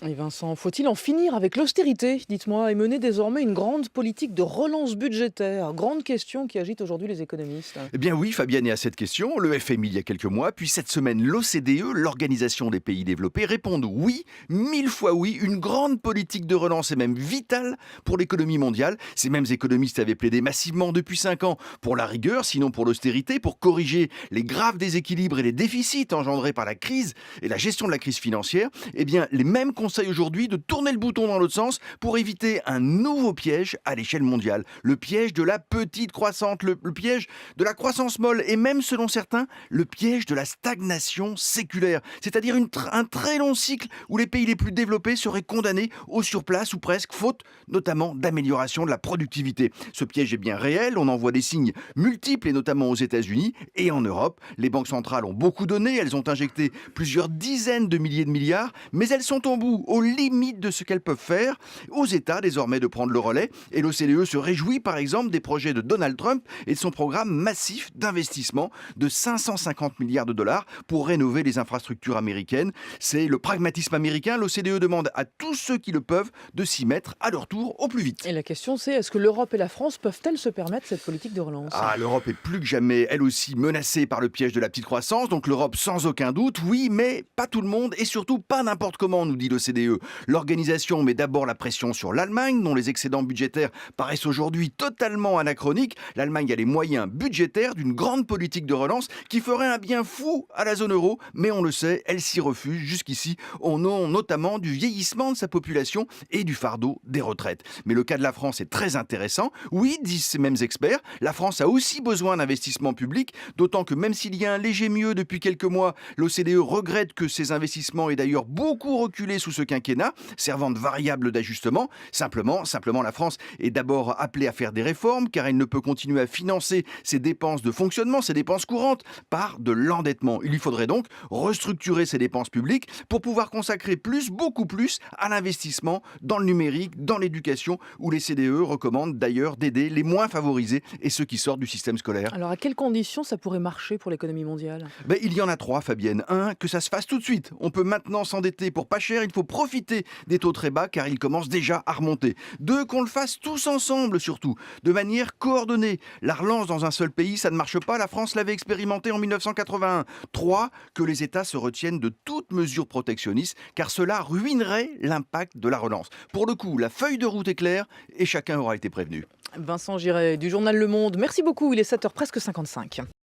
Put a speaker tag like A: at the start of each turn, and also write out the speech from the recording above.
A: Et Vincent, faut-il en finir avec l'austérité, dites-moi, et mener désormais une grande politique de relance budgétaire? Grande question qui agite aujourd'hui les économistes.
B: Eh bien oui, Fabienne est à cette question. Le FMI il y a quelques mois, puis cette semaine l'OCDE, l'Organisation des pays développés, répondent oui, 1000 fois oui, une grande politique de relance est même vitale pour l'économie mondiale. Ces mêmes économistes avaient plaidé massivement depuis 5 ans pour la rigueur, sinon pour l'austérité, pour corriger les graves déséquilibres et les déficits engendrés par la crise et la gestion de la crise financière. Eh bien, les mêmes conseils aujourd'hui de tourner le bouton dans l'autre sens pour éviter un nouveau piège à l'échelle mondiale. Le piège de la petite croissance, le piège de la croissance molle et même, selon certains, le piège de la stagnation séculaire. C'est-à-dire un très long cycle où les pays les plus développés seraient condamnés au surplace ou presque, faute notamment d'amélioration de la productivité. Ce piège est bien réel, on en voit des signes multiples et notamment aux États-Unis et en Europe. Les banques centrales ont beaucoup donné, elles ont injecté plusieurs dizaines de milliers de milliards, mais elles sont au bout, aux limites de ce qu'elles peuvent faire. Aux États désormais de prendre le relais et l'OCDE se réjouit par exemple des projets de Donald Trump et de son programme massif d'investissement de 550 milliards de dollars pour rénover les infrastructures américaines. C'est le pragmatisme américain. L'OCDE demande à tous ceux qui le peuvent de s'y mettre à leur tour au plus vite.
A: Et la question c'est, est-ce que l'Europe et la France peuvent-elles se permettre cette politique de relance?
B: Ah, l'Europe est plus que jamais, elle aussi, menacée par le piège de la petite croissance. Donc l'Europe, sans aucun doute, oui, mais pas tout le monde et surtout pas n'importe comment, nous dit l'OCDE. L'organisation met d'abord la pression sur l'Allemagne, dont les excédents budgétaires paraissent aujourd'hui totalement anachroniques. L'Allemagne a les moyens budgétaires d'une grande politique de relance qui ferait un bien fou à la zone euro, mais on le sait, elle s'y refuse jusqu'ici, au nom notamment du vieillissement de sa population et du fardeau des retraites. Mais le cas de la France est très intéressant. Oui, disent ces mêmes experts, la France a aussi besoin d'investissements publics, d'autant que même s'il y a un léger mieux depuis quelques mois, l'OCDE regrette que ces investissements aient d'ailleurs beaucoup reculé sous ce quinquennat, servant de variable d'ajustement. Simplement, la France est d'abord appelée à faire des réformes, car elle ne peut continuer à financer ses dépenses de fonctionnement, ses dépenses courantes, par de l'endettement. Il lui faudrait donc restructurer ses dépenses publiques pour pouvoir consacrer plus, beaucoup plus, à l'investissement dans le numérique, dans l'éducation, où les CDE recommandent d'ailleurs d'aider les moins favorisés et ceux qui sortent du système scolaire.
A: Alors à quelles conditions ça pourrait marcher pour l'économie mondiale?
B: Ben, il y en a trois, Fabienne. Un, que ça se fasse tout de suite. On peut maintenant s'endetter pour pas cher, il faut profiter des taux très bas car ils commencent déjà à remonter. Deux, qu'on le fasse tous ensemble surtout, de manière coordonnée. La relance dans un seul pays, ça ne marche pas, la France l'avait expérimenté en 1981. Trois, que les États se retiennent de toute mesure protectionniste car cela ruinerait l'impact de la relance. Pour le coup, la feuille de route est claire et chacun aura été prévenu.
A: Vincent Giret du journal Le Monde, merci beaucoup, il est 7h presque 55.